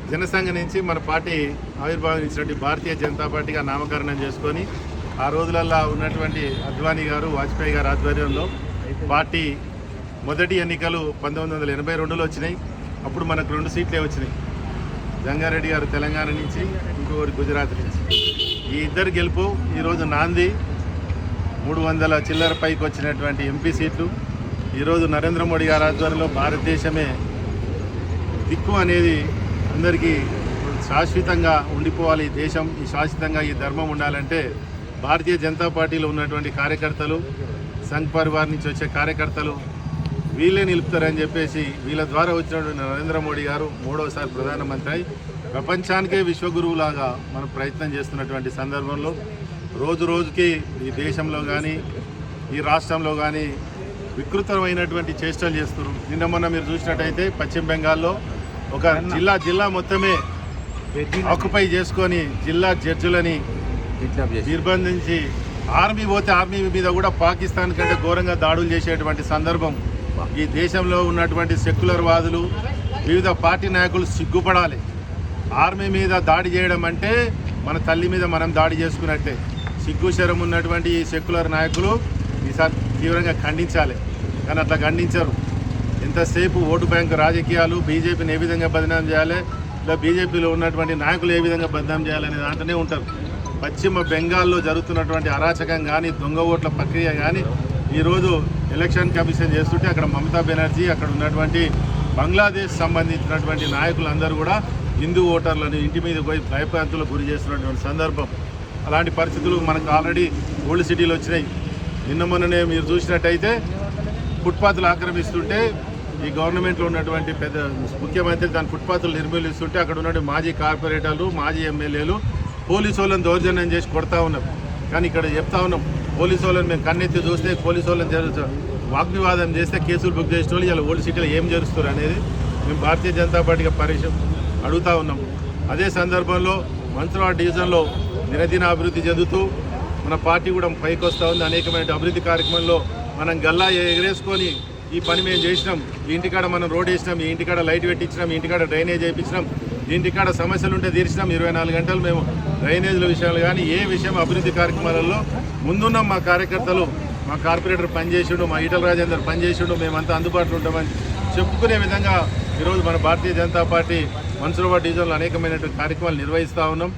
జనసంఘ నుంచి మన పార్టీ ఆవిర్భావించినటువంటి భారతీయ జనతా పార్టీగా నామకరణం చేసుకొని ఆ రోజులలో ఉన్నటువంటి అద్వానీ గారు వాజ్పేయి గారు ఆధ్వర్యంలో పార్టీ మొదటి ఎన్నికలు 1982లో వచ్చినాయి. అప్పుడు మనకు 2 సీట్లే వచ్చినాయి. జంగారెడ్డి గారు తెలంగాణ నుంచి, ఇంకొకరు గుజరాత్ నుంచి. ఈ ఇద్దరు గెలుపు ఈరోజు నాంది 300 చిల్లర పైకి వచ్చినటువంటి ఎంపీ సీట్లు. ఈరోజు నరేంద్ర మోడీ గారి ఆధ్వర్యంలో భారతదేశమే దిక్కు అనేది అందరికీ శాశ్వతంగా ఉండిపోవాలి. ఈ దేశం ఈ శాశ్వతంగా ఈ ధర్మం ఉండాలంటే భారతీయ జనతా పార్టీలో ఉన్నటువంటి కార్యకర్తలు, సంఘ్ పరివార్ నుంచి వచ్చే కార్యకర్తలు వీళ్ళే నిలుపుతారని చెప్పేసి వీళ్ళ ద్వారా వచ్చినటువంటి నరేంద్ర మోడీ గారు 3వసారి ప్రధానమంత్రి అయి ప్రపంచానికే విశ్వగురువులాగా మనం ప్రయత్నం చేస్తున్నటువంటి సందర్భంలో రోజు రోజుకి ఈ దేశంలో కానీ ఈ రాష్ట్రంలో కానీ వికృతమైనటువంటి చేష్టలు చేస్తున్నారు. నిన్న మొన్న మీరు చూసినట్టయితే పశ్చిమ బెంగాల్లో ఒక జిల్లా మొత్తమే ఆక్యుపై చేసుకొని జిల్లా జడ్జిలని నిర్బంధించి ఆర్మీ పోతే ఆర్మీ మీద కూడా పాకిస్తాన్ కంటే ఘోరంగా దాడులు చేసేటువంటి సందర్భం. ఈ దేశంలో ఉన్నటువంటి సెక్యులర్ వాదులు, వివిధ పార్టీ నాయకులు సిగ్గుపడాలి. ఆర్మీ మీద దాడి చేయడం అంటే మన తల్లి మీద మనం దాడి చేసుకున్నట్టే. సిగ్గుశరం ఉన్నటువంటి ఈ సెక్యులర్ నాయకులు ఈసారి తీవ్రంగా ఖండించాలి. కానీ అట్లా ఖండించరు. ఎంతసేపు ఓటు బ్యాంకు రాజకీయాలు, బీజేపీని ఏ విధంగా బదనాం చేయాలి, ఇలా బీజేపీలో ఉన్నటువంటి నాయకులు ఏ విధంగా బదనాం చేయాలనే దాంట్లోనే ఉంటారు. పశ్చిమ బెంగాల్లో జరుగుతున్నటువంటి అరాచకం కానీ, దొంగ ఓట్ల ప్రక్రియ కానీ ఈరోజు ఎలక్షన్ కమిషన్ చేస్తుంటే అక్కడ మమతా బెనర్జీ, అక్కడ ఉన్నటువంటి బంగ్లాదేశ్ సంబంధించినటువంటి నాయకులందరూ కూడా హిందూ ఓటర్లను ఇంటి మీద పోయి భయప్రాంతులకు గురి చేస్తున్నటువంటి సందర్భం. అలాంటి పరిస్థితులు మనకు ఆల్రెడీ ఓల్డ్ సిటీలో వచ్చినాయి. నిన్న మొన్ననే మీరు చూసినట్టయితే ఫుట్పాత్లు ఆక్రమిస్తుంటే ఈ గవర్నమెంట్లో ఉన్నటువంటి పెద్ద ముఖ్యమంత్రి దాని ఫుట్పాత్లు నిర్మూలిస్తుంటే అక్కడ ఉన్నటువంటి మాజీ కార్పొరేటర్లు, మాజీ ఎమ్మెల్యేలు పోలీసు వాళ్ళని దౌర్జన్యం చేసి కొడతా ఉన్నారు. కానీ ఇక్కడ చెప్తా ఉన్నాం, పోలీసు వాళ్ళని మేము కన్నెత్తి చూస్తే పోలీసు వాళ్ళని వాగ్వివాదం చేస్తే కేసులు బుక్ చేసిన వాళ్ళు ఇలా ఓల్డ్ సిటీలో ఏం జరుస్తారు అనేది మేము భారతీయ జనతా పార్టీగా అడుగుతూ ఉన్నాం. అదే సందర్భంలో మంత్రాబాద్ డివిజన్లో దినదిన అభివృద్ధి చెందుతూ మన పార్టీ కూడా పైకి వస్తూ ఉంది. అనేకమైన అభివృద్ధి కార్యక్రమంలో మనం గల్లా ఎగరేసుకొని ఈ పని మేము చేసినాం. ఈ ఇంటికాడ మనం రోడ్ వేసినాం, ఈ ఇంటికాడ లైట్ పెట్టించినాం, ఈ ఇంటికాడ డ్రైనేజ్ వేయించినాం, ఈ ఇంటికాడ సమస్యలు ఉంటే తీర్చినాం. 24 గంటలు మేము డ్రైనేజ్ల విషయాలు కానీ ఏ విషయం అభివృద్ధి కార్యక్రమాలలో ముందున్నాం. మా కార్యకర్తలు, మా కార్పొరేటర్ పనిచేసిండు, మా ఈటల రాజేందర్ పనిచేసిండు, మేమంతా అందుబాటులో ఉంటామని చెప్పుకునే విధంగా ఈరోజు మన భారతీయ జనతా పార్టీ మన్సూరాబాద్ డివిజన్లో అనేకమైనటువంటి కార్యక్రమాలు నిర్వహిస్తూ ఉన్నాం.